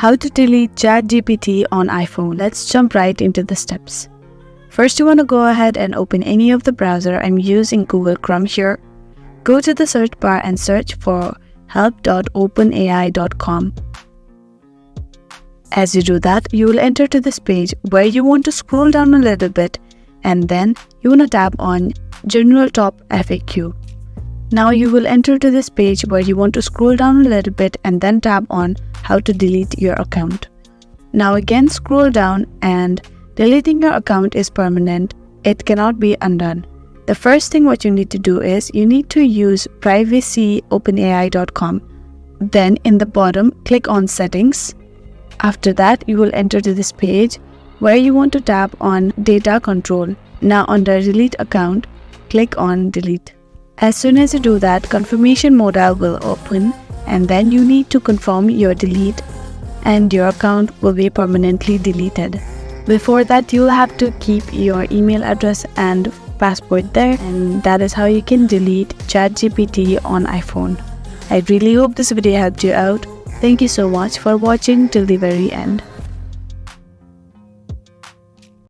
How to delete ChatGPT on iPhone. Let's jump right into the steps. First, you want to go ahead and open any of the browser. I'm using Google Chrome here. Go to the search bar and search for help.openai.com. As you do that, you will enter to this page where you want to scroll down a little bit, and then you want to tap on General Top FAQ. Now you will enter to this page where you want to scroll down a little bit and then tap on how to delete your account. Now again scroll down, and deleting your account is permanent. It cannot be undone. The first thing what you need to do is you need to use privacy.openai.com. Then in the bottom, click on settings. After that, you will enter to this page where you want to tap on data control. Now under delete account, click on delete. As soon as you do that, confirmation modal will open, and then you need to confirm your delete and your account will be permanently deleted. Before that, you'll have to keep your email address and password there, and that is how you can delete ChatGPT on iPhone. I really hope this video helped you out. Thank you so much for watching till the very end.